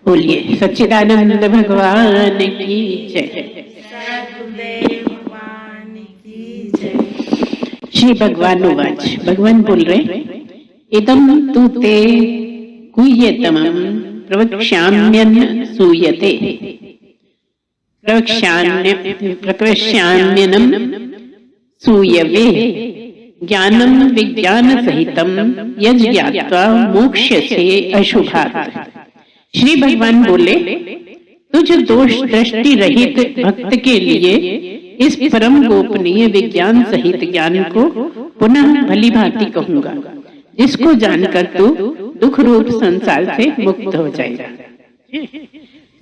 बोलिए सच्चिदानंद भगवान की जय। सद्गुरुदेव भगवान की जय। श्री भगवान उवाच, भगवान बोल रहे, इदं तु ते गुह्यतमं प्रवक्ष्याम्यन् सूयते प्रवक्ष्याम्यनं सूयवे ज्ञानं विज्ञान सहितं यज्ञात्वा मोक्ष्यसे अशुभात्। श्री भगवान बोले, तुझ दोष दृष्टि रहित भक्त के लिए इस परम गोपनीय विज्ञान सहित ज्ञान को पुनः भली भांति कहूंगा, जिसको जानकर तू दुख रूप संसार से मुक्त हो जाएगा।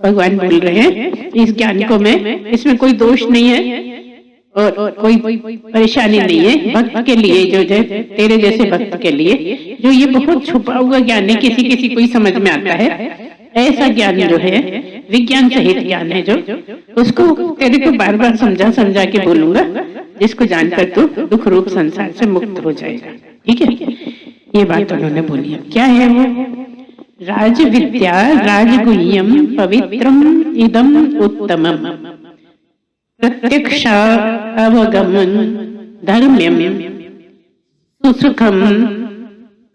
भगवान बोल रहे हैं, इस ज्ञान को मैं, इसमें कोई दोष नहीं है और कोई परेशानी नहीं है भक्त के लिए, जो तेरे जैसे भक्त के लिए, जो ये बहुत छुपा हुआ ज्ञान है, किसी किसी को ही समझ में आता है। ऐसा ज्ञान जो है विज्ञान सहित ज्ञान है, जो उसको तेरे को बार बार समझा समझा के बोलूंगा, जिसको जानकर तू दुख रूप संसार से मुक्त हो जाएगा। ठीक है, ये बात उन्होंने बोली। क्या है वो? राज विद्या राजगुह्यम पवित्रम इदम उत्तमम प्रत्यक्ष अवगमन धर्म्यम सुसुखम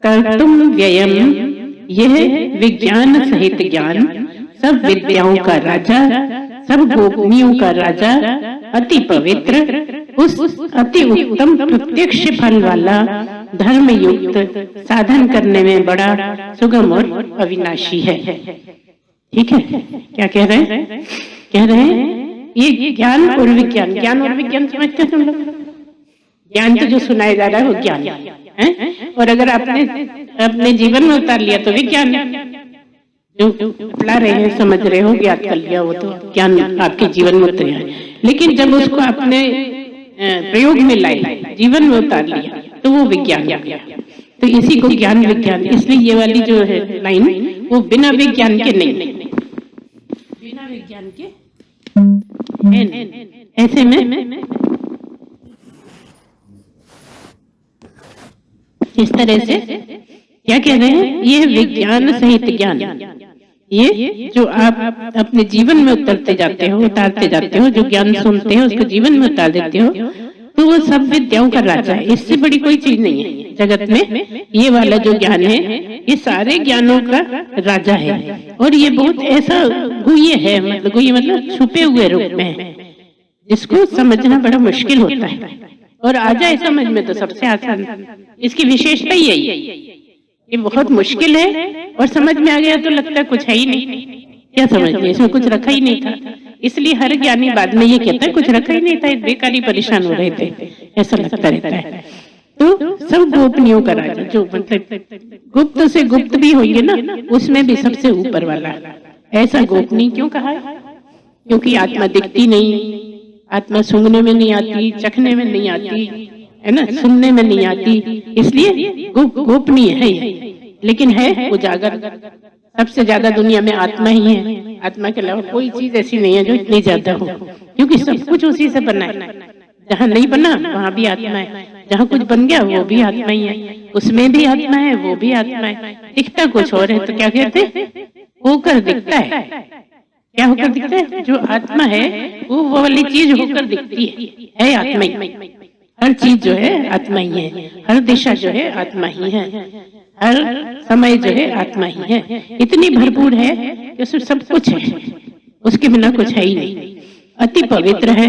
कर्तुम व्ययम। यह विज्ञान सहित ज्ञान सब विद्याओं का राजा, सब गोपनीयों का राजा, अति पवित्र, उस अति उत्तम प्रत्यक्ष फल वाला, धर्म युक्त, साधन करने में बड़ा सुगम और अविनाशी है। ठीक है, क्या कह रहे हैं? कह रहे हैं ये ज्ञान और विज्ञान, ज्ञान और विज्ञान समझते हैं तुम लोग? ज्ञान तो जो सुनाया जा रहा है वो ज्ञान है, और अगर आपने अपने जीवन में उतार लिया तो विज्ञान है। जो पढ़ा रहे हैं, समझ रहे हो, याद कर लिया, वो तो ज्ञान आपके जीवन में उतर है। लेकिन जब उसको आपने प्रयोग में लाए, जीवन में उतार लिया, तो वो विज्ञान हो गया। तो इसी को ज्ञान विज्ञान, इसलिए ये वाली जो है लाइन, वो बिना विज्ञान के नहीं, बिना विज्ञान के ऐसे में इस तरह से क्या कह रहे हैं? ये विज्ञान सहित ज्ञान, ये जो आप अपने जीवन में उतरते जाते हो, उतारते जाते हो, जो ज्ञान सुनते हो उसको जीवन में उतार देते हो, तो वो सब विद्याओं का राजा है। इससे बड़ी कोई चीज नहीं है जगत में। ये वाला जो ज्ञान है, ये सारे ज्ञानों का राजा है, और ये बहुत ऐसा गुह्य है, मतलब गुह्य मतलब छुपे हुए रूप में है, जिसको समझना बड़ा मुश्किल होता है। और आ जाए समझ में तो सबसे आसान। इसकी विशेषता यही है, ये बहुत मुश्किल है, और समझ में आ गया तो लगता है कुछ है ही नहीं। क्या समझ में? इसमें कुछ रखा ही नहीं था। इसलिए हर ज्ञानी बाद में ये कहता है कुछ रखा ही नहीं था, बेकार ही परेशान हो रहे थे, ऐसा लगता रहता है। तो सब गोपनीयों का राजा, जो मतलब गुप्त से गुप्त भी होंगे ना, उसमें भी सबसे ऊपर वाला। ऐसा गोपनीय क्यों कहा है? क्योंकि आत्मा दिखती नहीं, आत्मा सूंघने में नहीं आती, चखने में नहीं आती, है ना, सुनने में नहीं आती, इसलिए गोपनीय है। लेकिन है उजागर। सबसे ज्यादा दुनिया में आत्मा ही है, आत्मा के अलावा कोई चीज ऐसी नहीं है जो इतनी ज्यादा हो, क्योंकि सब कुछ उसी से बना है। जहाँ नहीं बना वहां भी आत्मा है, जहाँ कुछ बन गया वो भी आत्मा ही है, उसमें भी आत्मा है, वो भी आत्मा है। दिखता कुछ और है, तो क्या कहते? होकर दिखता है। क्या होकर दिखता है? जो आत्मा है वो वाली चीज होकर दिखती है आत्मा ही। हर चीज जो है आत्मा ही है, हर दिशा जो है आत्मा ही है, हर समय जो है आत्मा ही है। इतनी भरपूर है कि उसमें सब कुछ है, उसके बिना कुछ है ही नहीं। अति पवित्र है,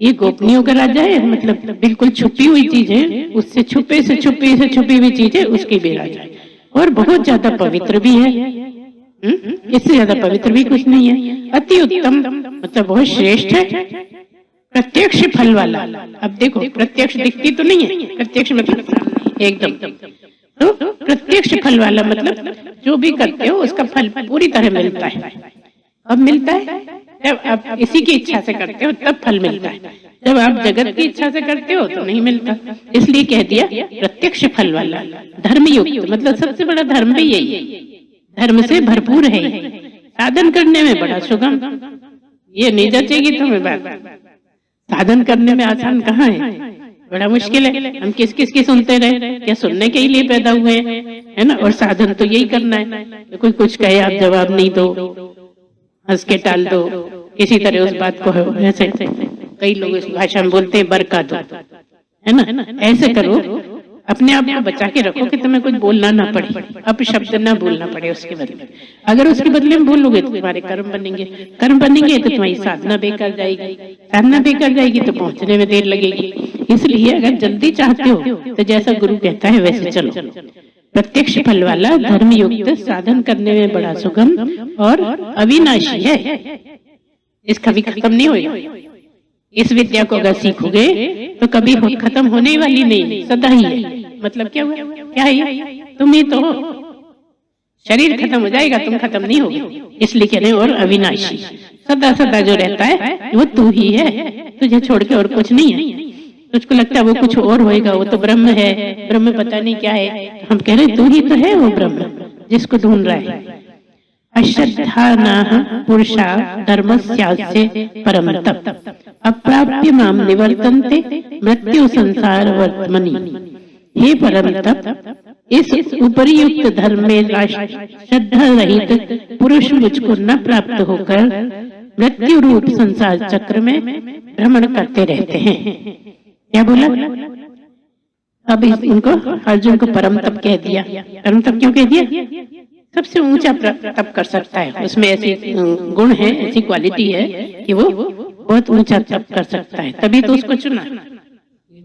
ये गोपनीयों का राजा है, मतलब बिल्कुल छुपी हुई चीज है, उससे छुपे से छुपी हुई चीज है, उसकी भी राजा है। और बहुत ज्यादा पवित्र भी है, इससे ज्यादा पवित्र भी कुछ नहीं है। अति उत्तम मतलब बहुत श्रेष्ठ है, प्रत्यक्ष फल वाला। अब देखो, प्रत्यक्ष दिखती तो नहीं है, प्रत्यक्ष मतलब एकदम, तो प्रत्यक्ष फल वाला मतलब जो भी करते हो उसका फल पूरी तरह मिलता है। अब मिलता है जब आप इसी की इच्छा से करते हो, तब फल मिलता है। जब आप जगत की इच्छा से करते हो तो नहीं मिलता। इसलिए कह दिया प्रत्यक्ष फल वाला, धर्मयुक्त, मतलब सबसे बड़ा धर्म भी यही है, धर्म से भरपूर है, साधन करने में बड़ा सुगम। ये नहीं जचेगी तुम्हें बात, साधन करने में आसान कहाँ है, बड़ा मुश्किल है। हम किस किस की सुनते रहे, क्या सुनने के ही लिए पैदा हुए हैं, है ना? और साधन तो यही करना है। तो कोई कुछ कहे आप जवाब नहीं दो, हंस के टाल दो, किसी तरह उस बात को ऐसे कई लोग इस भाषा में बोलते हैं बरका दो, है ना? ऐसे करो, अपने आप को बचा के रखो कि तुम्हें कुछ बोलना ना पड़े, अपशब्द ना बोलना पड़े उसके बदले। अगर उसके बदले में बोलोगे तो तुम्हारे कर्म बनेंगे, कर्म बनेंगे तो तुम्हारी साधना बेकार जाएगी, साधना बेकार जाएगी तो पहुंचने में देर लगेगी। इसलिए अगर जल्दी चाहते हो तो जैसा गुरु कहता है वैसे चलो। प्रत्यक्ष फल वाला धर्म युक्त साधन करने में बड़ा सुगम और अविनाशी है, इसका भी खत्म नहीं होगा। इस विद्या को अगर सीखोगे तो कभी खत्म होने वाली नहीं, सदा ही है। मतलब क्या हुआ, क्या है, तुम ही तो हो। शरीर खत्म हो जाएगा, तुम खत्म नहीं होगे। इसलिए कह रहे हैं और अविनाशी, सदा सदा जो रहता है वो तू ही है, तुझे छोड़ के और कुछ नहीं है। तुझको लगता है वो कुछ और होएगा, वो तो ब्रह्म है, ब्रह्म पता नहीं क्या है। हम कह रहे तू ही तो है वो ब्रह्म जिसको ढूंढ रहा है। अश्रद्धानाः पुरुषा धर्मस्यास्य परम तप अप्राप्य माम निवर्तन्ते मृत्यु संसार वर्तमनि। हे परम तप, इस उपरियुक्त धर्म में श्रद्धा रहित पुरुष मुझको न प्राप्त होकर मृत्यु रूप संसार चक्र में भ्रमण करते रहते हैं। क्या बोला? अब इनको अर्जुन को परम तप कह दिया। परम तप क्यों कह दिया? सबसे ऊंचा तप कर सकता है, उसमें ऐसी गुण है, ऐसी क्वालिटी है कि वो बहुत ऊंचा तप कर सकता है, तभी तो उसको चुना।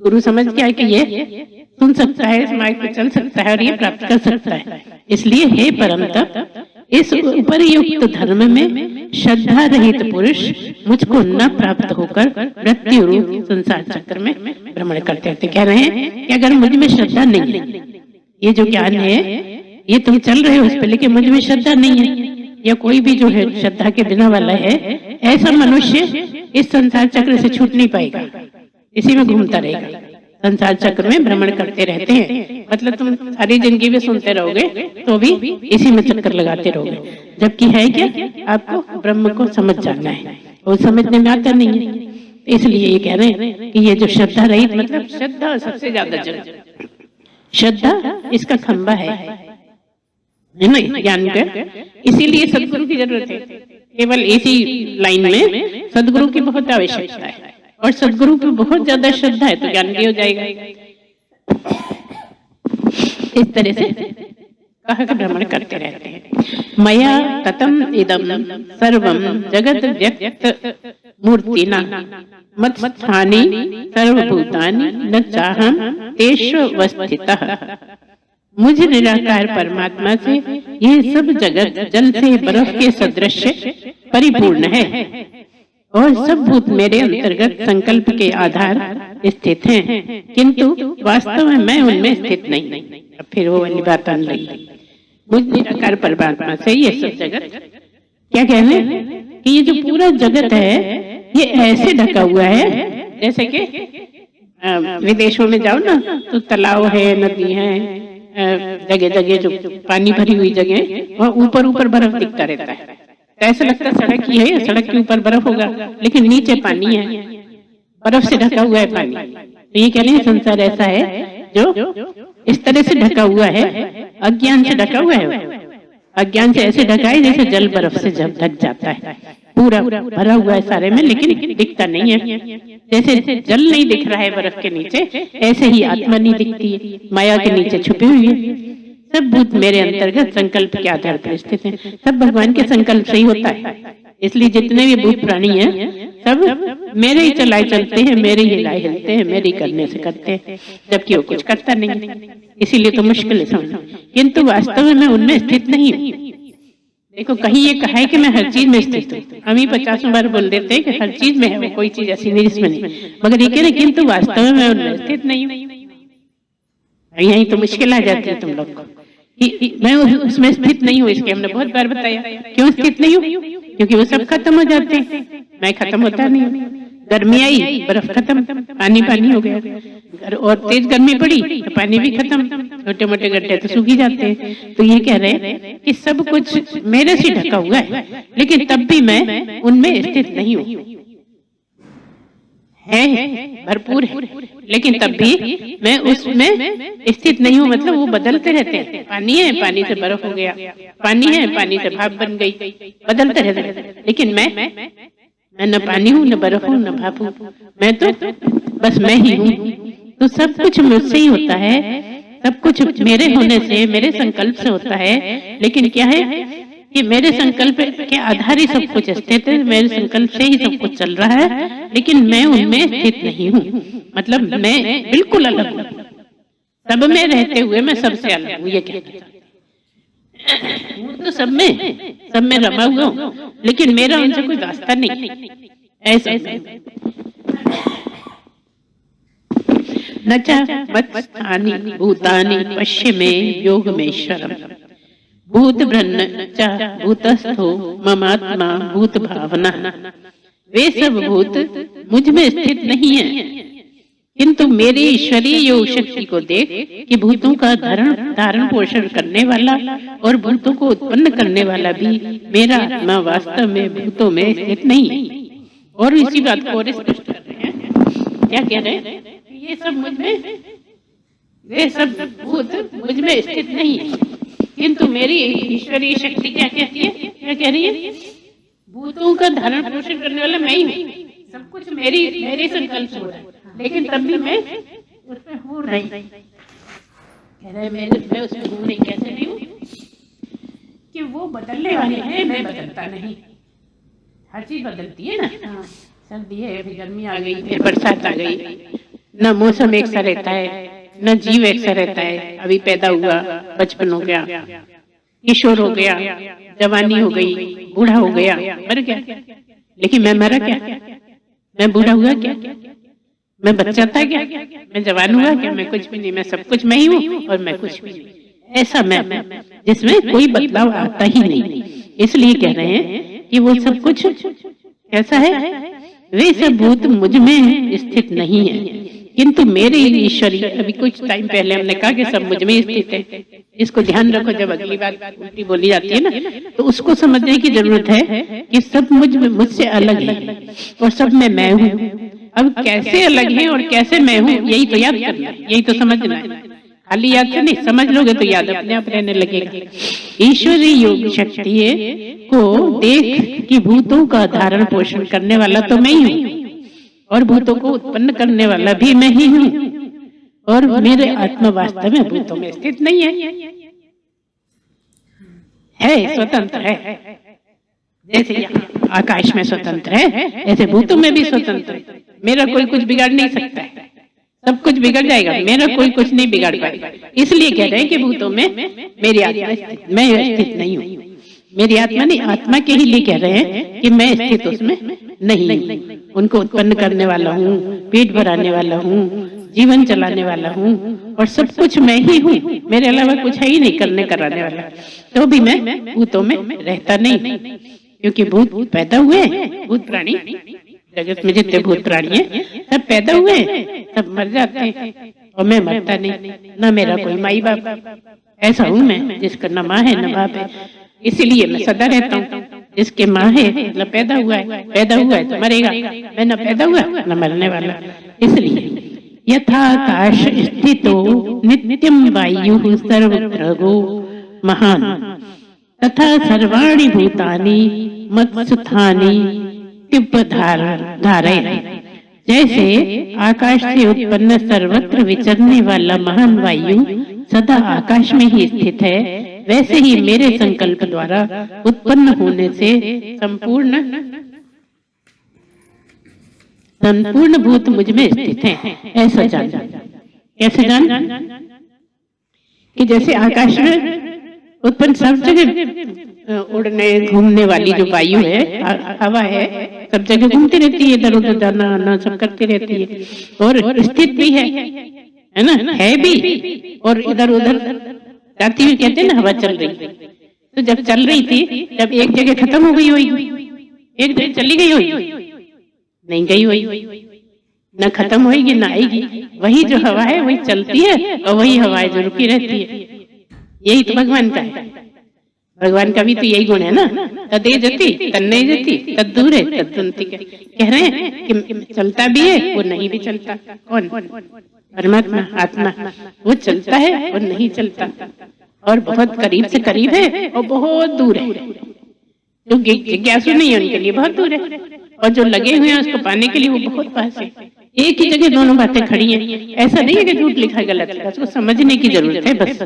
गुरु समझ गया कि ये सुन सकता है, इस मार्ग पे चल सकता है और ये प्राप्त कर सकता है। इसलिए हे परम तप, इस उपरयुक्त धर्म में श्रद्धा रहित पुरुष मुझको न प्राप्त होकर मृत्यु रूप संसार चक्र में भ्रमण करते रहते। कह रहे हैं कि अगर मुझ में श्रद्धा नहीं है, ये जो ज्ञान है ये तुम चल रहे हो इस पे, लेकिन मुझ में श्रद्धा नहीं है, या कोई भी जो है श्रद्धा के बिना वाला है, ऐसा मनुष्य इस संसार चक्र से छूट नहीं पाएगा, इसी में घूमता रहेगा, संसार चक्र में भ्रमण करते रहते हैं। मतलब तुम सारी जिंदगी में सुनते रहोगे तो भी इसी में चक्कर लगाते रहोगे, जबकि है क्या, आपको ब्रह्म को समझ जाना है, वो समझने में आता नहीं है। इसलिए ये कह रहे हैं कि ये जो श्रद्धा रहित, मतलब श्रद्धा सबसे ज्यादा जरूरी, श्रद्धा इसका खंबा है ना ज्ञान का। इसीलिए सदगुरु की जरूरत है। केवल इसी लाइन में सदगुरु की बहुत आवश्यकता है, और सदगुरु की बहुत ज्यादा श्रद्धा है तो ज्ञान भी हो जाएगा। इस तरह से कहा का भ्रमण करते रहते हैं। मया कतम इदम सर्वम जगत व्यक्त मूर्तिना मत्स्थानि सर्वभूतानि न चाहम तेष्वस्थितः। मुझ निराकार परमात्मा से यह सब जगत जल से बर्फ के सदृश परिपूर्ण है, और सब भूत मेरे अंतर्गत संकल्प के आधार स्थित हैं, किंतु वास्तव में मैं उनमें स्थित नहीं। अब फिर वो वाली बात आने लगी। मुझ निराकार परमात्मा से ये सब जगत, क्या कहने कि ये जो पूरा जगत है ये ऐसे ढका हुआ है जैसे कि विदेशों में जाओ ना तो तालाब है, नदी है, जगह जगह जो पानी भरी हुई जगह वहाँ ऊपर ऊपर बर्फ दिखता रहता है, तो ऐसा लगता है सड़क ही है, सड़क के ऊपर बर्फ होगा, लेकिन नीचे पानी है, बर्फ से ढका हुआ है पानी। तो ये कह रहे हैं संसार ऐसा है जो इस तरह से ढका हुआ है, अज्ञान से ढका हुआ है। अज्ञान से ऐसे ढका है जैसे जल बर्फ से जब ढक जाता है, पूरा भरा हुआ है सारे में, लेकिन दिखता नहीं है। जैसे जल नहीं दिख रहा है बर्फ के नीचे, ऐसे ही आत्मा नहीं दिखती है, माया के नीचे छुपी हुई है। सब भूत मेरे अंतर्गत संकल्प के आधार पर स्थित हैं। सब भगवान के संकल्प से ही होता है, इसलिए जितने भी भूत प्राणी हैं सब मेरे ही चलाए चलते हैं, मेरे ही लाए हिलते हैं, मेरे ही करने से करते हैं, जबकि वो कुछ करता नहीं। इसीलिए तो मुश्किल है समझना, किंतु वास्तव में मैं उनमें स्थित नहीं हूँ। देखो कहीं ये कहा है कि मैं हर चीज में स्थित हूँ, हम ही 50 बार बोल देते हैं कि हर चीज में है, वो कोई चीज ऐसी नहीं जिसमें नहीं, मगर ये कह रहे किंतु वास्तव में मैं उनमें स्थित नहीं हूँ। यही तो मुश्किल आ जाती है तुम लोग को, मैं उसमें स्थित नहीं हूँ। इसके हमने बहुत बार बताया क्यों स्थित नहीं हूँ, क्योंकि वो सब खत्म हो जाते हैं, मैं खत्म होता नहीं हूँ। गर्मी आई, बर्फ खत्म, पानी पानी हो गया, और तेज गर्मी पड़ी तो पानी भी खत्म, छोटे मोटे गड्ढे तो सूख ही जाते हैं। तो ये कह रहे हैं कि सब कुछ मेरे से ढका हुआ है, लेकिन तब भी मैं उनमें स्थित नहीं हूँ। है, भरपूर है, लेकिन तब भी मैं उसमें स्थित नहीं हूँ। मतलब वो बदलते रहते हैं। पानी है, पानी से बर्फ हो गया, पानी है, पानी से भाप बन गई, बदलते रहते हैं। लेकिन मैं न पानी हूँ, न बर्फ हूँ, न भाप हूँ। मैं तो बस मैं ही हूँ। तो सब कुछ मुझसे ही होता है, सब कुछ मेरे होने से, मेरे संकल्प से होता है। लेकिन क्या है कि मेरे संकल्प के आधार ही सब कुछ स्थित है, मेरे संकल्प से ही सब कुछ चल रहा है, लेकिन मैं उनमें स्थित नहीं हूँ। मतलब मैं बिल्कुल अलग हूँ, सब में रहते हुए मैं सबसे अलग हूँ। ये क्या हूँ तो सब में रमा हुआ हूँ, लेकिन मेरा उनसे कोई वास्ता नहीं। ऐसा न च मत्स्थानि भूतानि पश्चिमे योग में शरम भूत ब्रह्म च भूतस्थो ममात्मा भूत भावना। वे सब भूत मुझ में स्थित नहीं है, किंतु मेरी ईश्वरीय योग शक्ति को देख कि भूतों का धारण पोषण करने वाला और भूतों को उत्पन्न करने वाला भी मेरा आत्मा वास्तव में भूतों में स्थित नहीं है। और इसी बात को और स्पष्ट कर रहे हैं। क्या कह रहे हैं? ये सब मुझ में, वे सब भूत मुझ में स्थित नहीं है, किंतु मेरी ईश्वरीय शक्ति क्या कहती है? क्या कह रही है? भूतों का धारण पोषण करने वाला मैं ही हूँ, सब कुछ मेरे संकल्प से हो रहा है, लेकिन तब भी मैं उसमें हूँ नहीं। कह रहे मैं उसमें हूँ नहीं। कैसे नहीं हूँ? कि वो बदलने वाले हैं, मैं बदलता नहीं। हर चीज बदलती है ना, सर्दी है, फिर गर्मी आ गई, फिर बरसात आ गई, न मौसम एक सा रहता है, न जीव एक सा रहता है। अभी पैदा हुआ, बचपन हो गया, किशोर हो गया, जवानी हो गई, बूढ़ा हो गया, मर गया। लेकिन मैं मरा क्या? मैं बूढ़ा हुआ क्या? मैं बच्चा था क्या? मैं जवान हुआ क्या? मैं कुछ भी नहीं। मैं सब कुछ मैं ही हूँ और मैं कुछ भी नहीं। ऐसा मैं जिसमें कोई बदलाव आता ही नहीं। इसलिए कह रहे हैं कि वो सब कुछ कैसा है? वे सब भूत मुझ में स्थित नहीं है, किंतु मेरे ईश्वरी। अभी कुछ टाइम पहले हमने कहा कि सब मुझ में स्थित है। इसको ध्यान रखो, जब अगली बार उल्टी बोली जाती है ना, तो उसको समझने की जरूरत है कि सब मुझसे अलग है और सब में मैं हूँ। अब कैसे अलग है और कैसे मैं हूँ, यही तो याद करना है, यही तो समझना है। खाली याद से नहीं, समझ लोगे तो याद अपने आप रहने लगेगा। ईश्वरीय योग शक्ति को देख कि भूतों का धारण पोषण करने वाला तो मैं ही हूँ और भूतों को उत्पन्न करने वाला भी मैं ही हूँ, और मेरे आत्मा वास्तव में भूतों में स्थित नहीं है स्वतंत्र है। जैसे यहाँ आकाश में स्वतंत्र है, ऐसे भूतों में भी स्वतंत्र है। मेरा कोई कुछ बिगाड़ नहीं सकता है, सब कुछ बिगड़ जाएगा, मेरा कोई कुछ नहीं बिगाड़ पाएगा। इसलिए कह रहे हैं कि भूतों में मेरी आत्मा स्थित, मैं स्थित नहीं हूँ। मेरी आत्मा नहीं, आत्मा के ही लिए कह रहे हैं कि मैं स्थित उसमें नहीं हूँ। उनको उत्पन्न करने वाला हूँ, पेट भराने वाला हूँ, जीवन चलाने वाला हूँ, और सब कुछ मैं ही हूँ। मेरे अलावा कुछ है ही नहीं करने कराने वाला। तो भी मैं भूतों में रहता नहीं, क्योंकि भूत पैदा हुए, भूत प्राणी जगत में जितने भूत प्राणी हैं सब पैदा हुए, सब मर जाते हैं, और मैं मरता नहीं। न मेरा कोई माई बाप, ऐसा हूँ मैं जिसका न माँ है न बाप है। इसीलिए मैं सदा रहता हूँ। जिसके माँ है मतलब पैदा हुआ है तो मरेगा, मैं न पैदा हुआ न मरने वाला। इसलिए यथाकाश स्थितो नित्यम वायु सर्वत्र महान तथा सर्वाणि भूतानि मत्स्थानि धारय। जैसे आकाश से उत्पन्न सर्वत्र विचरने वाला महान वायु सदा आकाश में ही स्थित है, वैसे ही मेरे संकल्प द्वारा उत्पन्न होने से संपूर्ण भूत मुझ में स्थित हैं। ऐसा जान। कैसे जान? कि जैसे आकाश में उत्पन्न सब जगह उड़ने घूमने वाली जो वायु है, हवा है, सब जगह घूमती रहती है, इधर उधर जाना आना सब करती रहती है, और स्थित भी है ना, है भी, और इधर उधर जाती हुई कहते हैं ना हवा चल रही। तो जब चल रही थी जब एक जगह खत्म हो गई होगी, एक जगह चली गई होगी, नहीं गई होगी, न खत्म होगी न आएगी। वही जो हवा है वही चलती है, और वही हवाएं जो रुकी रहती है। यही तो भगवान का है। भगवान का भी तो यही गुण है ना तदेजति तन्ने जति तद्दूरे तद्दन्ति। कह रहे हैं कि चलता भी है वो नहीं भी चलता। कौन? परमात्मा, आत्मा। वो चलता है और नहीं चलता, और बहुत करीब से करीब है और बहुत दूर है। जो जिज्ञासु नहीं है उनके लिए बहुत दूर है, और जो लगे हुए हैं उसको पाने के लिए वो बहुत पास है। एक ही जगह दोनों बातें खड़ी हैं। ऐसा नहीं है कि झूठ लिखा है गलत लिखा, उसको समझने की जरूरत है। बस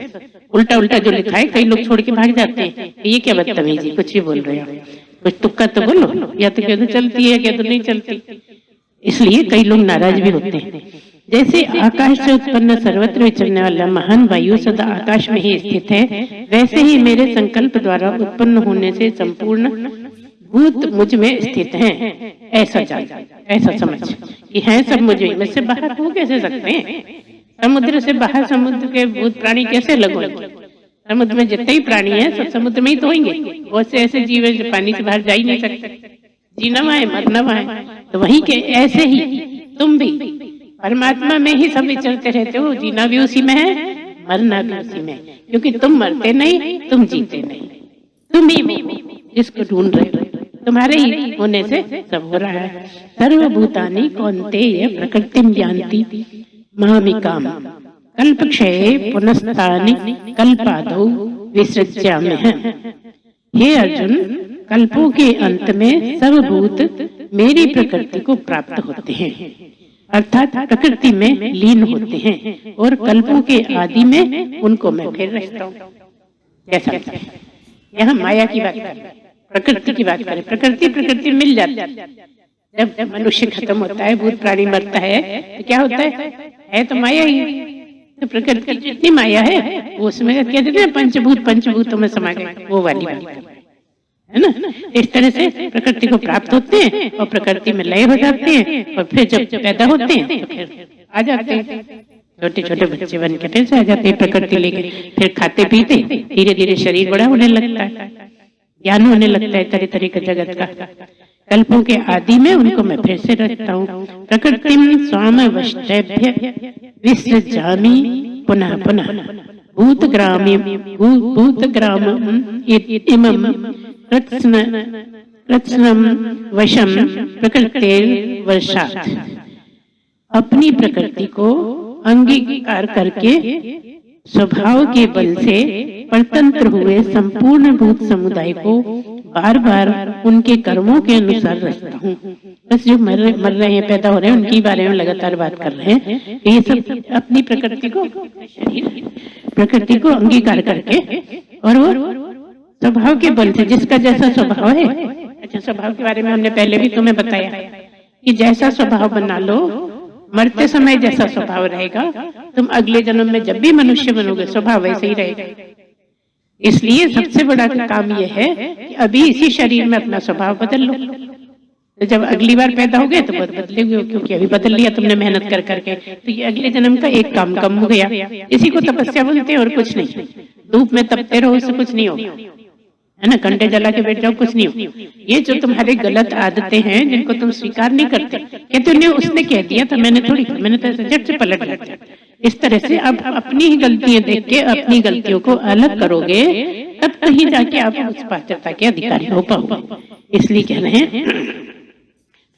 उल्टा उल्टा जो लिखा है कई लोग छोड़ के भाग जाते हैं, ये क्या बदतमीजी, कुछ भी बोल रहे हो, कुछ तुक्का तो बोलो, या तो कहते चलती है क्या तो नहीं चलती। इसलिए कई लोग नाराज भी होते हैं। जैसे आकाश से उत्पन्न सर्वत्र विचरने वाला महान वायु सदा आकाश में ही स्थित है, वैसे ही मेरे संकल्प द्वारा उत्पन्न होने से संपूर्ण भूत मुझ में स्थित हैं। ऐसा जान, ऐसा समझ कि हैं सब मुझसे बाहर हो कैसे सकते हैं? समुद्र से बाहर समुद्र के भूत प्राणी कैसे लगो? समुद्र में जितने ही प्राणी हैं सब समुद्र में ही तो होंगे। बहुत से ऐसे जीव है जो पानी से बाहर जा ही नहीं सकते, जीना वहाँ है मरना वहाँ है। तो वहीं के ऐसे ही तुम भी परमात्मा में ही सब विचरते रहते हो। जीना भी उसी में है, मरना भी उसी में, क्योंकि तुम मरते नहीं, तुम जीते नहीं, तुम ही जिसको ढूंढ रहे हो, तुम्हारे ही होने से सब हो रहा है। सर्वभूतानि कौन्तेय प्रकृतिं यान्ति मामिकाम कल्पक्षये पुनस्तानि कल्पादौ विसृज्याम्यहम्। हे अर्जुन, कल्पों के अंत में सब भूत मेरी प्रकृति को प्राप्त होते हैं, अर्थात प्रकृति में लीन होते हैं, और कल्पों के आदि में उनको मैं फिर रचता हूँ। कैसा? यहाँ माया की बात करें, प्रकृति की बात करें। प्रकृति मिल जाती है। जब मनुष्य खत्म होता है, भूत प्राणी मरता है, तो क्या होता है तो माया ही। तो प्रकृति जितनी माया है उसमें क्या देते हैं, पंचभूतों में समा गए, वो वाली बात है ना। इस तरह से प्रकृति को प्राप्त होते हैं और प्रकृति में लय हो जाते हैं, और फिर जब पैदा होते हैं तो फिर आ जाते हैं छोटे छोटे बच्चे बन के फिर से आ जाते हैं प्रकृति लेके। फिर खाते पीते धीरे धीरे शरीर बड़ा होने लगता है, ज्ञान होने लगता है तरह तरह का जगत का। कल्पों के आदि में उनको मैं फिर से रचता हूँ। प्रकृतिम स्वामवष्टभ्य विसृजामि पुनः पुनः भूतग्राम इमं कृत्स्नम वशम प्रकृतिर्वशात्। अपनी प्रकृति को अंगीकार करके स्वभाव के बल से परतंत्र हुए संपूर्ण भूत समुदाय को बार बार उनके कर्मों के अनुसार रचता हूँ। बस जो मर रहे हैं, पैदा हो रहे हैं, उनके बारे में लगातार बात कर रहे हैं। ये सब अपनी प्रकृति को अंगीकार करके, और वो स्वभाव के बल से, जिसका जैसा स्वभाव है। अच्छा, स्वभाव के बारे में हमने पहले भी तुम्हें बताया कि जैसा स्वभाव बना लो, मरते समय जैसा स्वभाव रहेगा, तुम अगले जन्म में जब भी मनुष्य बनोगे स्वभाव वैसे ही रहेगा। इसलिए सबसे बड़ा काम यह है कि अभी इसी शरीर में अपना स्वभाव बदल लो, तो जब अगली बार पैदा हो गए तो बहुत बदलेगे, क्योंकि अभी बदल लिया तुमने मेहनत कर करके, तो ये अगले जन्म का एक काम कम हो गया। इसी को तपस्या बोलते हैं, और कुछ नहीं। धूप में तपते रहो, उससे कुछ नहीं होगा, है ना। कंडे जला के बैठ जाओ, कुछ नहीं हो। ये जो तुम्हारे गलत आदतें हैं जिनको तुम स्वीकार नहीं करते, कहते उन्हें उसने कह दिया था, मैंने थोड़ी, मैंने तो झट से पलट जाता। इस तरह से अब अपनी ही गलतियां देख के अपनी गलतियों को अलग करोगे, तब कहीं जाके आप उस पात्रता के अधिकारी हो पाओगे। इसलिए कह रहे हैं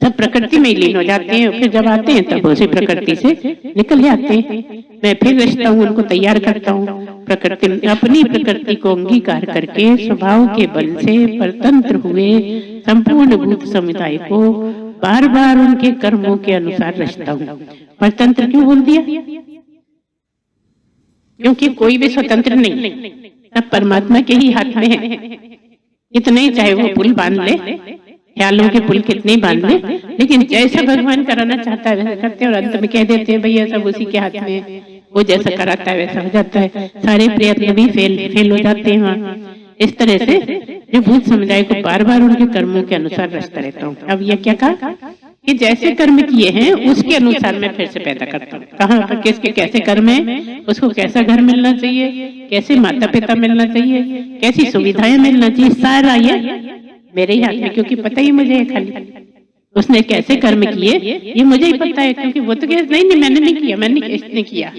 सब प्रकृति में लीन हो जाते हैं, फिर जब आते हैं तब उसी प्रकृति से निकल जाते हैं। मैं फिर रचता हूँ, उनको तैयार करता हूँ। प्रकृति अपनी प्रकृति को अंगीकार करके स्वभाव के बल से परतंत्र हुए संपूर्ण भूत समुदाय को बार बार उनके कर्मों के अनुसार रचता हूँ। परतंत्र क्यों बोल दिया? क्योंकि कोई भी स्वतंत्र नहीं, सब परमात्मा के ही हाथ में है। इतने चाहे वो पुल बांध ले, ख्यालों के पुल कितने बांध ले, लेकिन जैसा भगवान कराना चाहता है वैसा करते हैं, और अंत में कह देते हैं भैया सब उसी के हाथ में है, वो जैसा कराता है वैसा हो जाता है। सारे प्रयत्न भी फेल हो जाते हैं वहाँ। इस तरह से जो भूत समुदाय को बार बार उनके कर्मों के अनुसार रचता रहता हूँ। अब ये क्या कहा कि जैसे कर्म किए हैं उसके अनुसार मैं फिर से पैदा करता हूँ। कहाँ पर किसके कैसे कर्म है, उसको कैसा घर मिलना चाहिए, कैसे माता पिता मिलना चाहिए, कैसी सुविधाएं मिलना चाहिए, सारा ये मेरे ही हाथ में, क्योंकि पता ही मुझे है खाली उसने कैसे कर्म किए ये मुझे ही पता है। क्योंकि वो तो कहता नहीं मैंने नहीं किया, इसने किया,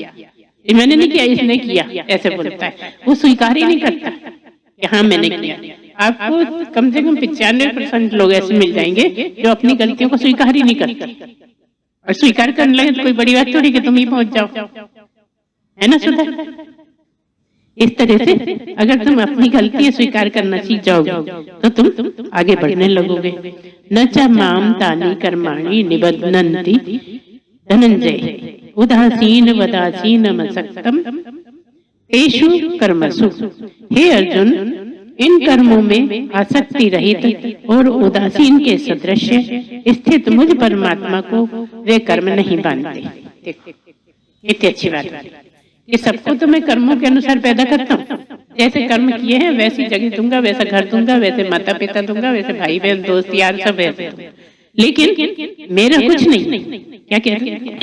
मैंने नहीं किया, इसने किया, ऐसे बोलता है। वो स्वीकार ही नहीं करता कि हाँ मैंने किया। आपको कम से कम 95% लोग ऐसे मिल जाएंगे जो अपनी गलतियों को स्वीकार ही नहीं करते, और स्वीकार करने लगे तो कोई बड़ी बात थोड़ी कि तुम ही पहुंच जाओ, है ना सुधा? इस तरह से अगर तुम अपनी गलती स्वीकार करना सीख जाओगे तो तुम आगे बढ़ने लगोगे। न च माम तानि कर्माणि निबध्नन्ति धनंजय उदासीन वदासीन मसक्तम तेषु कर्मसु। हे अर्जुन, इन कर्मों में आसक्ति रहित और उदासीन के सदृश स्थित मुझ परमात्मा को वे कर्म नहीं बांधते। देखो कितनी अच्छी बात है कि सबको तो मैं कर्मों के अनुसार पैदा करता हूँ, जैसे कर्म किए हैं वैसी जगह दूंगा, वैसा घर दूंगा, वैसे माता पिता दूंगा, वैसे भाई बहन दोस्त यार सब वैसे, लेकिन मेरा कुछ नहीं। क्या कह रहे हैं?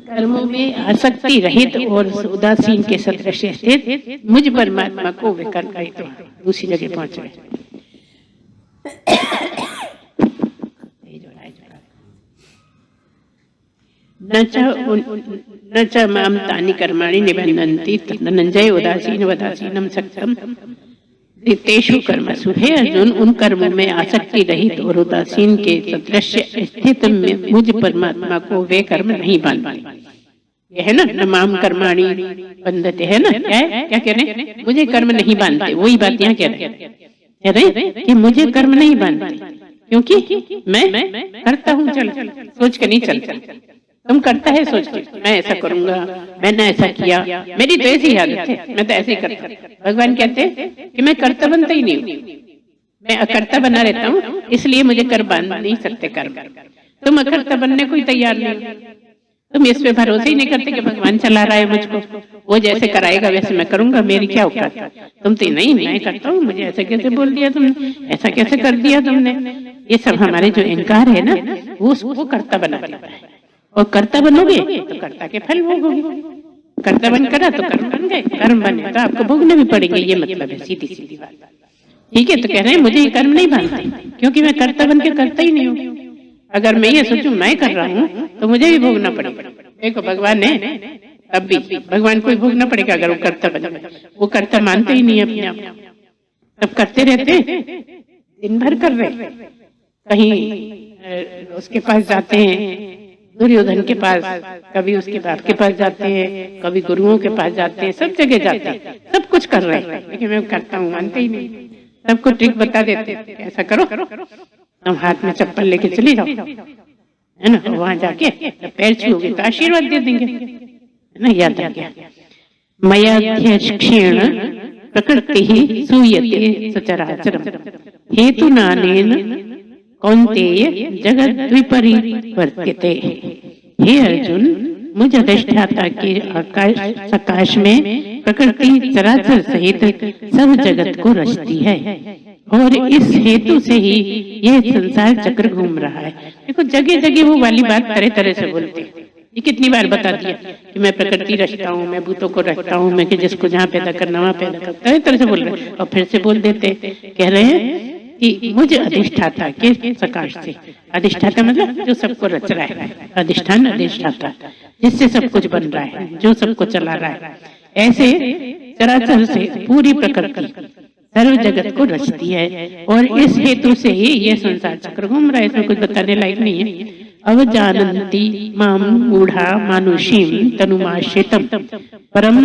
कर्मों में आसक्ति रहित और उदासीन के सदृश स्थित मुझ परमात्मा को वे कर्म का तो दूसरी जगह पहुंच गए। न च माम तानि कर्माणि निबध्नन्ति धनंजय उदासीन वदासीनम सक्तम तेषु कर्मसु। हे अर्जुन, उन कर्मों में आसक्ति रहित और उदासीन के सदृश स्थित मुझ परमात्मा को वे कर्म नहीं बांधते। ये है ना, न माम कर्माणि बंधते, है ना? क्या कह रहे हैं? मुझे कर्म नहीं बांधते। वही बात यहाँ कह रहे कि मुझे कर्म नहीं बांधते क्योंकि मैं करता हूँ, चल सोच के नहीं चलता। तुम करता है सोच के मैं ऐसा करूंगा, मैंने ऐसा किया, मेरी तो ऐसी आदत है, मैं तो ऐसे ही करता। भगवान कहते हैं कि मैं कर्ता बनता ही नहीं हूँ, मैं अकर्ता बना रहता हूँ, इसलिए मुझे कर बांध नहीं सकते कर्म। तुम अकर्ता बनने को ही तैयार नहीं, तुम इस पे भरोसे ही नहीं करते कि भगवान चला रहा है मुझको, वो जैसे कराएगा वैसे मैं करूंगा, मेरी क्या औकात। तुम तो नहीं, मैं करता हूँ, मुझे ऐसे कैसे बोल दिया तुमने, ऐसा कैसे कर दिया तुमने। ये सब हमारे जो अहंकार है ना, वो उसको कर्ता बना देता है। और कर्ता बनोगे तो कर्ता के फल भोगोगे, कर्ता बन करा तो कर्म बन गए, कर्म बने तो आपको भोगने भी पड़ेंगे। ये मतलब है, सीधी सीधी बात। ठीक है, तो कह रहे हैं मुझे ये कर्म नहीं बांधते क्योंकि मैं कर्ता बन के करता ही नहीं हूँ। अगर मैं ये सोचूं मैं कर रहा हूँ तो मुझे भी भोगना पड़ेगा। देखो भगवान है, तब भी भगवान को भी भोगना पड़ेगा अगर वो कर्ता बने। वो कर्ता मानते ही नहीं अपने आप, तब करते रहते, दिन भर कर रहे, कहीं उसके पास जाते हैं दुर्योधन के पास, कभी उसके बाप के पास जाते हैं, कभी गुरुओं के पास जाते हैं, सब जगह जाते हैं, सब कुछ कर रहे हैं, लेकिन मैं करता हूँ मानते ही नहीं। सबको ट्रिक बता देते, ऐसा करो, तुम हाथ में चप्पल लेके चले जाओ, है ना, वहां जाके पैर छूओगे तो आशीर्वाद दे देंगे, है ना। याद आ गया। मयाध्यक्षेण प्रकृति ही सूयते सचराचरम हेतु नानेन कौन्तेय जगत विपरिवर्त्यते। हे अर्जुन, मुझ अधिष्ठाता के आकाश में प्रकृति चराचर सहित सब जगत को रचती है और इस हेतु से ही यह संसार चक्र घूम रहा है। देखो जगह जगह वो वाली बात तरह तरह से बोलते हैं। ये कितनी बार बता दिया कि मैं प्रकृति रचता हूँ, मैं भूतों को रचता हूँ, मैं कि जिसको जहाँ पैदा करना वहाँ पैदा करता, तरह तरह से बोल रहे हैं। और फिर से बोल देते, कह रहे हैं कि मुझे अधिष्ठाता के सकाश से, अधिष्ठाता मतलब जो सबको रच रहा है, अधिष्ठान अधिष्ठाता जिससे सब कुछ बन रहा है, जो सबको चला रहा है, ऐसे चराचर से पूरी प्रकृति सर्व जगत को रचती है और इस हेतु से ही ये संसार चक्र घूम रहा है। इसमें कुछ बताने लायक नहीं है। अवजानन्ति माम मूढ़ा मानुषीम तनुमाश्रितम परम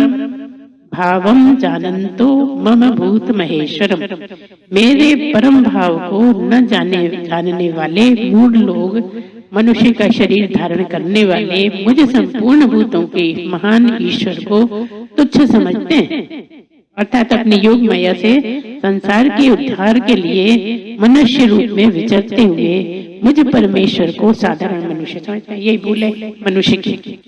भावम जानन्तो मम भूत महेश्वरम। मेरे परम भाव को न जानने वाले मूढ़ लोग मनुष्य का शरीर धारण करने वाले मुझ संपूर्ण भूतों के महान ईश्वर को तुच्छ समझते हैं, अर्थात अपनी योग माया से संसार के उद्धार के लिए मनुष्य रूप में विचरते हुए मुझ परमेश्वर को साधारण मनुष्य समझते हैं। यही भूल है मनुष्य की।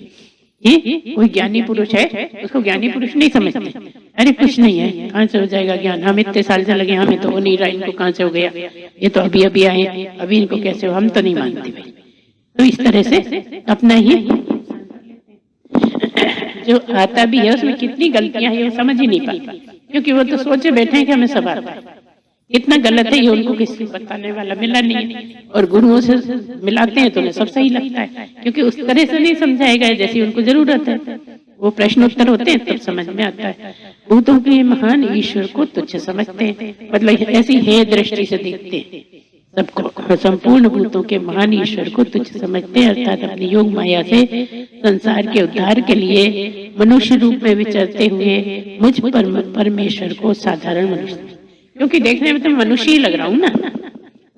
ये कोई ज्ञानी पुरुष है उसको ज्ञानी पुरुष नहीं समझते। अरे कुछ नहीं है, कहाँ से हो जाएगा ज्ञान, हम इतने साल से लगे, हमें तो हो नहीं रहा, इनको कहाँ से हो गया, ये तो अभी अभी आए, अभी इनको कैसे हो, हम तो नहीं मानते भाई। तो इस तरह से अपना ही जो आता भी है उसमें कितनी गलतियां हैं वो समझ ही नहीं पाती, क्योंकि वो तो सोचे बैठे हैं कि हमें सब आता है। इतना गलत है ये उनको किसी बताने वाला मिला नहीं है, और गुरुओं से मिलाते हैं तो उन्हें सब सही लगता है, क्योंकि उस तरह से नहीं समझाया गया जैसी उनको जरूरत है। वो प्रश्न उत्तर होते हैं तब समझ में आता है। भूतों के महान ईश्वर को तुच्छ समझते हैं, मतलब ऐसी हे दृष्टि से देखते हैं सबको, संपूर्ण भूतों के महान ईश्वर को तुच्छ समझते हैं, अर्थात अपनी योग माया से संसार के उद्धार के लिए मनुष्य रूप में विचरते हुए मुझ परमेश्वर को साधारण मनुष्य, क्योंकि देखने में तो मनुष्य ही लग रहा हूँ ना,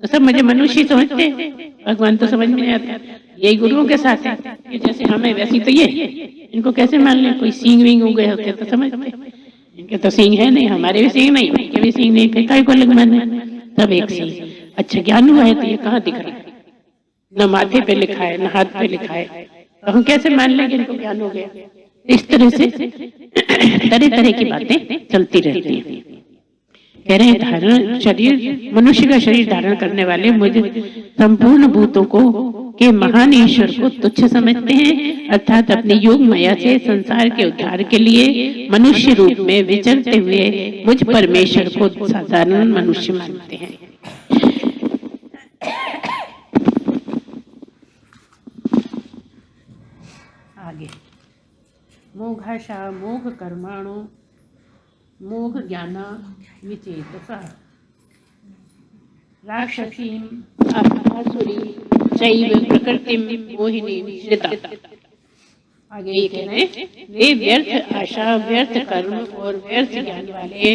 तो सब मुझे मनुष्य समझते हैं, भगवान तो समझ में नहीं आता। यही गुरुओं के साथ है कि जैसे हमें वैसी तो ये, इनको कैसे मान लें, कोई सींग वींग हो गए होते तो समझते, इनके तो सींग है नहीं, हमारे भी सींग नहीं, उनके भी सींग नहीं, फिर काय को अलग माने, सब एक सींग। अच्छा ज्ञान हुआ है तो ये कहाँ दिख रहा है, न माथे पे लिखा है न हाथ पे लिखा है, तो हम कैसे मान लेंगे इनको ज्ञान हो गया। इस तरह से तरह तरह की बातें चलती रहती हैं। कह रहे हैं धारण शरीर, मनुष्य का शरीर धारण करने वाले मुझे संपूर्ण भूतों को के महान ईश्वर को तुच्छ समझते हैं, अर्थात अपनी योग माया से संसार के उद्धार के लिए मनुष्य रूप में विचरते हुए मुझ परमेश्वर को साधारण मनुष्य मानते हैं। आगे मोघाशा मोघ कर्माणु मोघ ज्ञाना विचेतसा राक्षसीम आसुरी चैव प्रकृतिम मोहिनी श्रिता। आगे ये कह रहे हैं वे व्यर्थ आशा, व्यर्थ कर्म और व्यर्थ ज्ञान वाले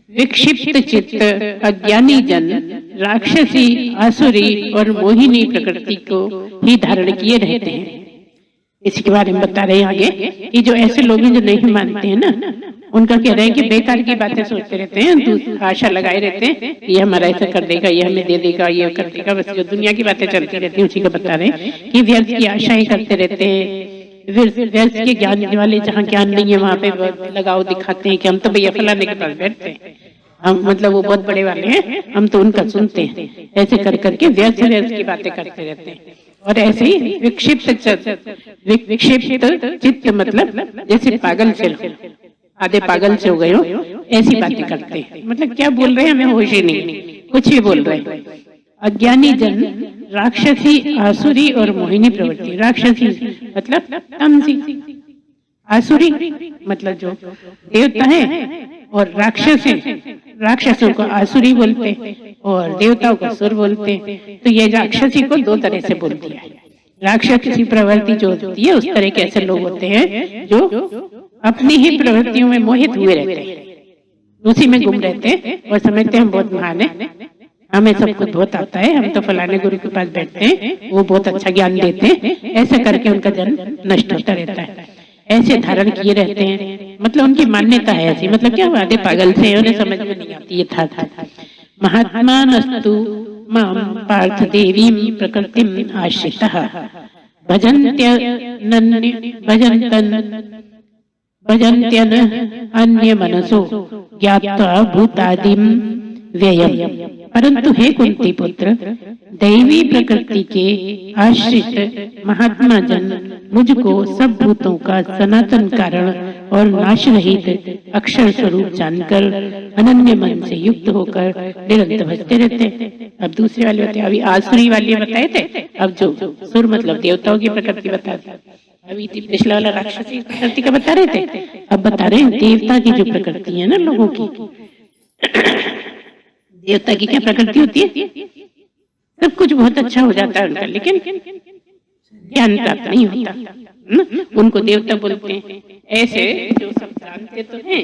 विक्षिप्त चित्त अज्ञानी जन राक्षसी, आसुरी और मोहिनी प्रकृति को ही धारण किए रहते हैं। इसके बारे में बता रहे हैं आगे कि जो ऐसे लोग हैं जो नहीं मानते हैं ना, उनका कह रहे हैं कि बेकार की बातें सोचते रहते हैं, तो आशा लगाए रहते हैं ये हमारा ऐसा कर देगा, ये हमें दे देगा, ये कर देगा, बस जो दुनिया की बातें चलती रहती हैं उसी को बता रहे हैं कि व्यर्थ की आशाएं करते रहते हैं। व्यर्थ के ज्ञान वाले जहाँ ज्ञान नहीं है वहां पे लगाव दिखाते हैं कि हम तो भैया फलाने के पास बैठते हैं, हम मतलब वो बहुत बड़े वाले हैं, हम तो उनका सुनते हैं, ऐसे कर करके व्यर्थ की बातें करते रहते हैं। और ऐसे ही विक्षिप्त चित्त मतलब जैसे पागल से, आधे पागल से हो गए हो, ऐसी बातें करते हैं, मतलब क्या बोल रहे हैं हमें होश ही नहीं, कुछ भी बोल रहे हैं। अज्ञानी जन राक्षसी, आसुरी और मोहिनी प्रवृत्ति, राक्षसी मतलब तमसी, आसुरी मतलब जो देवता है, और राक्षस है, राक्षसों को आसुरी बोलते और देवताओं को सुर बोलते। तो ये राक्षसी को दो तरह से बोल दिया है। राक्षसी प्रवृत्ति जो होती है उस तरह के ऐसे लोग होते हैं जो अपनी ही प्रवृत्तियों में मोहित हुए रहते हैं, उसी में गुम रहते हैं और समझते हैं हम बहुत महान है, हमें सब कुछ बहुत आता है, हम तो फलाने गुरु के पास बैठते हैं, वो बहुत अच्छा ज्ञान देते हैं, ऐसे करके उनका जन्म नष्ट होता रहता है। ऐसे धारण किए रहते हैं, मतलब उनकी मान्यता है ऐसी, मतलब क्या आधे पागल से, उन्हें समझ में नहीं आती ये था। महात्मा नस्तु माम पार्थ देवीं प्रकृतिम आश्रितः भजन्त्यन अन्य मनसो ज्ञात्वा भूतादिम व्ययम्। परंतु हे कुंती पुत्र, दैवी प्रकृति के आश्रित महात्मा जन मुझको सब भूतों का सनातन कारण और नाश रहित अक्षर स्वरूप जानकर अनन्य मन से युक्त होकर निरंतर भजते रहते हैं। अब दूसरे वाले बताए, अभी आसुरी वाले बताए थे, अब जो सुर मतलब देवताओं की प्रकृति बताते, अभी पिछला वाला राक्षसी प्रकृति का बता रहे थे, अब बता रहे हैं देवता की जो प्रकृति है ना लोगों की। देवता की क्या प्रकृति होती है, सब कुछ बहुत अच्छा हो जाता है उनका, लेकिन ज्ञान प्राप्त नहीं होता ना, उनको देवता बोलते हैं। ऐसे जो सब जानते तो हैं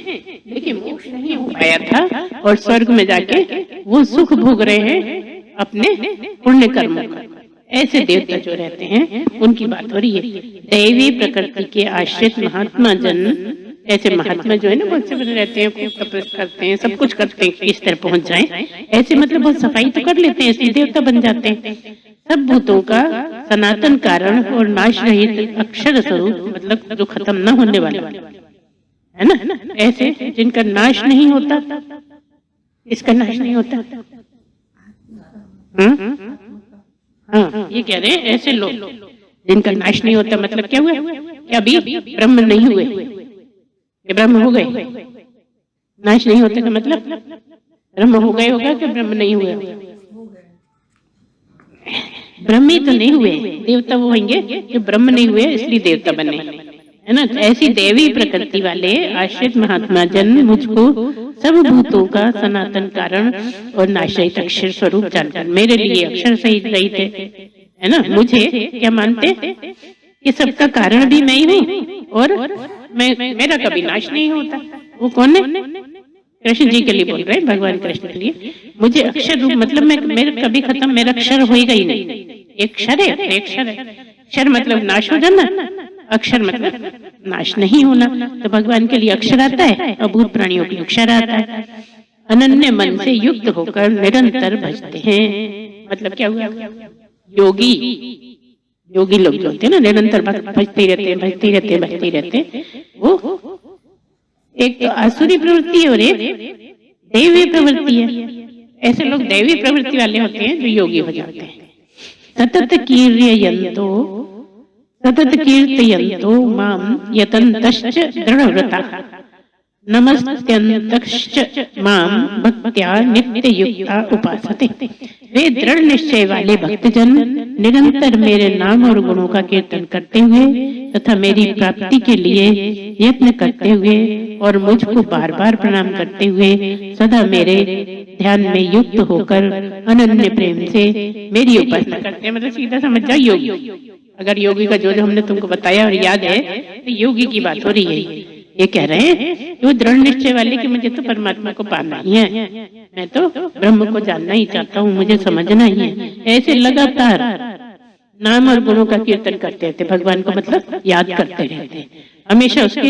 लेकिन मोक्ष नहीं हो पाया था और स्वर्ग में जाके वो सुख भोग रहे हैं अपने पुण्य कर्मों का, ऐसे देवता जो रहते हैं उनकी बात हो रही है। दैवी प्रकृति के आश्रित महात्मा जन, ऐसे महात्मा जो है ना बहुत से बने रहते हैं, खूब तपस्या करते हैं, सब कुछ करते हैं इस तरह पहुंच जाएं, ऐसे मतलब बहुत सफाई तो कर लेते हैं, इसलिए देवता बन जाते हैं। सब भूतों का सनातन कारण और नाश रहित अक्षर स्वरूप, मतलब जो खत्म न होने वाले है ना, ऐसे जिनका नाश नहीं होता, इसका नाश नहीं होता। हाँ, ये कह रहे हैं ऐसे लोग जिनका नाश नहीं होता, मतलब क्या हुआ कि अभी ब्रह्म नहीं हुए, ये ब्रह्म हो गए, नाश नहीं होते का मतलब ब्रह्म हो गए होगा कि ब्रह्म नहीं हुए, ब्रह्म ही तो नहीं हुए, देवता वो होंगे जो ब्रह्म नहीं हुए इसलिए देवता बने, है ना। तो ऐसी दैवी प्रकृति वाले आश्रित महात्मा जन मुझको सब भूतों का सनातन कारण और नाशरहित अक्षर स्वरूप जानकर मेरे लिए अक्षर सहित रहित है ना, मुझे क्या मानते कि सबका कारण भी मैं ही हूँ और मेरा कभी नाश नहीं होता। वो कौन है? कृष्ण जी के लिए बोल रहे हैं, भगवान कृष्ण के लिए। मुझे अक्षर रूप मतलब मेरा कभी खत्म, मेरा अक्षर होएगा ही नहीं। एक क्षर है, एक क्षर है। क्षर मतलब नाश हो जाना, अक्षर मतलब नाश नहीं होना। तो भगवान के लिए अक्षर आता है और भूत प्राणियों के लिए अक्षर आता है। अनन्य मन से युक्त होकर निरंतर भजते हैं। मतलब क्या हुआ? योगी योगी लोग जो होते हैं ना, निरंतर भजते रहते हैं, भजते रहते हैं, भजते रहते हैं। वो एक तो आसुरी प्रवृत्ति है और एक दैवी प्रवृत्ति है। ऐसे लोग दैवी प्रवृत्ति वाले होते हैं जो योगी हो जाते हैं। सतत कीर्तयन्तो माम यतन्तश्च दृढ़व्रताः नमस्त्यन्तश्च माम भक्त्या नित्य युक्ता उपासते। वे दृढ़ निश्चय वाले भक्तजन निरंतर मेरे नाम और गुणों का कीर्तन करते हुए तथा मेरी प्राप्ति के लिए यत्न करते हुए और मुझको बार बार प्रणाम करते हुए सदा मेरे ध्यान में युक्त होकर अनन्य प्रेम से मेरी उपासना करते हैं। मतलब सीधा समझ जाओ योगी। अगर योगी का जो हमने तुमको बताया और याद है तो योगी की बात हो रही है। ये कह रहे हैं वो दृढ़ निश्चय वाले कि मुझे तो परमात्मा को पाना ही है, मैं तो ब्रह्म को जानना ही चाहता हूँ, मुझे समझना ही है। ऐसे लगातार नाम और गुणों का कीर्तन करते रहते, भगवान को मतलब याद करते रहते, हमेशा उसकी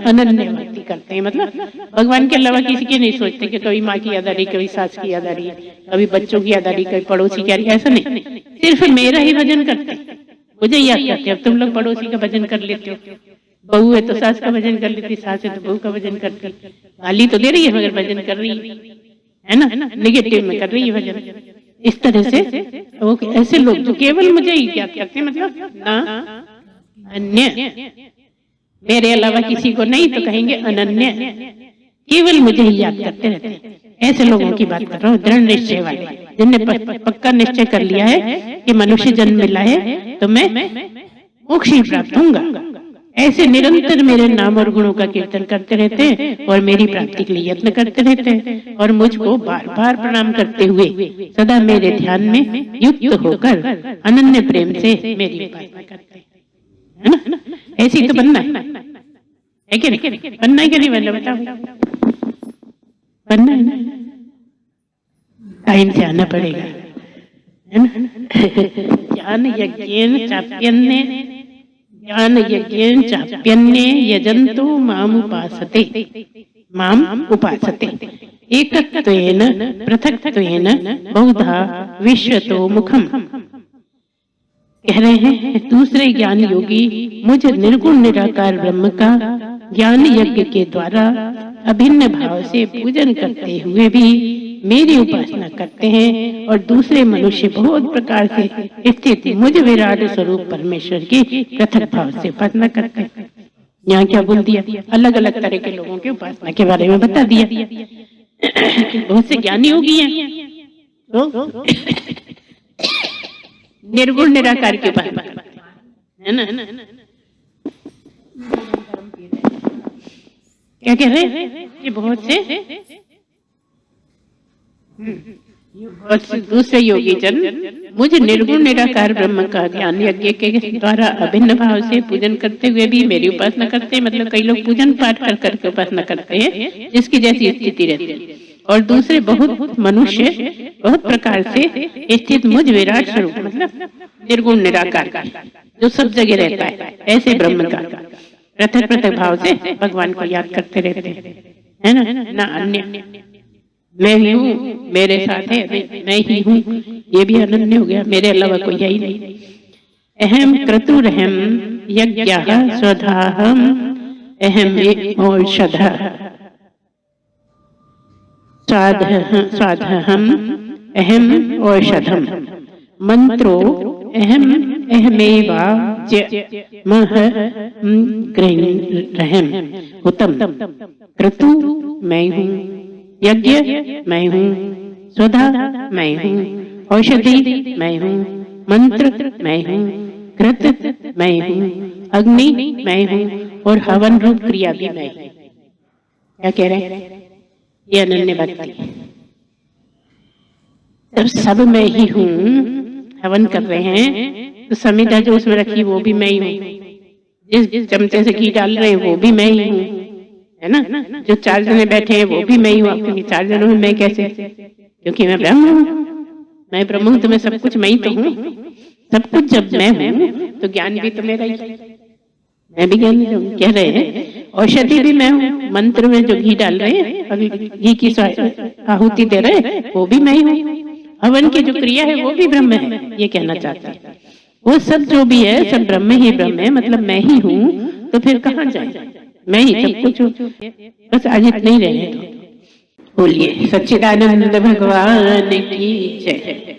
अनन्य भक्ति करते हैं। मतलब भगवान के अलावा किसी की नहीं सोचते कि कभी माँ की याद आ रही, कभी सास की याद आ रही, कभी बच्चों की याद आ रही, कभी पड़ोसी की आ रही, ऐसा नहीं। सिर्फ मेरा ही भजन करते, मुझे याद करते। अब तुम लोग पड़ोसी का भजन कर लेते हो, बहू है तो सास का भजन कर लेती, सास है तो बहू का भजन करती। गाली तो दे रही है मगर भजन कर रही है ना, निगेटिव में कर रही है भजन। इस तरह से वो ऐसे लोग जो केवल मुझे ही याद करते हैं, मतलब ना अन्य, मेरे अलावा किसी को नहीं तो कहेंगे अनन्य, केवल मुझे ही याद करते रहते हैं। ऐसे लोगों की बात कर रहा हूँ, दृढ़ निश्चय वाले, जिनने पक्का निश्चय कर लिया है कि मनुष्य जन्म मिला है तो मैं मोक्ष ही प्राप्त होऊंगा। ऐसे निरंतर मेरे नाम और गुणों का कीर्तन करते रहते हैं और मेरी प्राप्ति के लिए यत्न करते रहते हैं और मुझको बार बार प्रणाम करते हुए सदा मेरे ध्यान में युक्त होकर अनन्य प्रेम से मेरी उपासना करते हैं, है ना। ऐसी तो बनना है कि नहीं? बनना है कि नहीं? मतलब बताओ, बनना है ना? टाइम से आना पड़ेगा, है ना। ज्ञान यज्ञेन चाप्यन्ने यजन्तो माम उपासते एकत्वेन पृथक्त्वेन बहुधा विश्वतो मुखम। कह रहे हैं दूसरे ज्ञान योगी मुझ निर्गुण निराकार ब्रह्म का ज्ञान यज्ञ के द्वारा अभिन्न भाव से पूजन करते हुए भी मेरी उपासना करते हैं और दूसरे मनुष्य बहुत प्रकार से स्थित मुझ विराट स्वरूप परमेश्वर की पृथक भाव से उपासना करते हैं। यहाँ क्या बोल दिया? अलग अलग तरह के लोगों की उपासना के बारे में बता दिया। बहुत से ज्ञानी योगी हैं तो निर्गुण निराकार की उपासना करते हैं, है ना। क्या कह रहे हैं? ये बहुत से दूसरे योगी जन मुझे निर्गुण निराकार ब्रह्म का ज्ञान यज्ञ के द्वारा अभिन्न भाव से पूजन करते हुए भी मेरी उपासना करते हैं। मतलब कई लोग पूजन पाठ कर करके उपासना करते हैं जिसकी जैसी स्थिति रहती है, और दूसरे बहुत मनुष्य बहुत प्रकार से स्थित मुझ विराट स्वरूप मतलब निर्गुण निराकार का जो सब जगह रहता है, ऐसे ब्रह्म का पृथक पृथक भाव से भगवान को याद करते रहते हैं, है ना। अन्य मैं ही हूँ, मेरे साथ है, मैं ही हूँ, ये भी अनन्य हो गया, मेरे अलावा कोई है ही नहीं। अहम क्रतुरहम यज्ञः स्वधाहम अहम औषधः स्वाधहम अहम औषधम मंत्रो अहम अहमेवाज्यमह ग्रहम हुतम। क्रतु मैं हूँ, यज्ञ मैं हूँ, स्वधा मैं हूँ, औषधि मैं हूँ, मंत्र मैं हूँ, कृत मैं हूँ, अग्नि मैं हूँ और हवन रूप क्रिया भी मैं हूँ। क्या कह रहे हैं? ये अनन्य भक्ति। जब सब मैं ही हूँ, हवन कर रहे हैं तो समिधा जो उसमें रखी वो भी मैं ही हूँ, जिस चमचे से घी डाल रहे हैं वो भी मैं ही हूँ, है ना? जो 4 जने बैठे हैं वो भी मैं ही हूँ, क्योंकि 4 जनों में मैं कैसे? क्योंकि मैं ब्रह्म हूँ, मैं ब्रह्म हूँ तो मैं सब कुछ मैं ही तो हूँ। सब कुछ जब मैं हूँ तो ज्ञान भी तो मेरा ही, मैं भी ज्ञान कह रहे हैं। औषधि भी मैं हूँ, मंत्र में जो घी डाल रहे हैं और घी की आहुति दे रहे हैं वो भी मैं ही हूँ। हवन की जो क्रिया है वो भी ब्रह्म है, ये कहना चाहते हैं। वो सब जो भी है सब ब्रह्म ही ब्रह्म है, मतलब मैं ही हूँ। तो फिर कहाँ जाए? मैं ही सब कुछ हूँ। बस आज इतना ही रहे। बोलिए सच्चिदानंद भगवान की जय।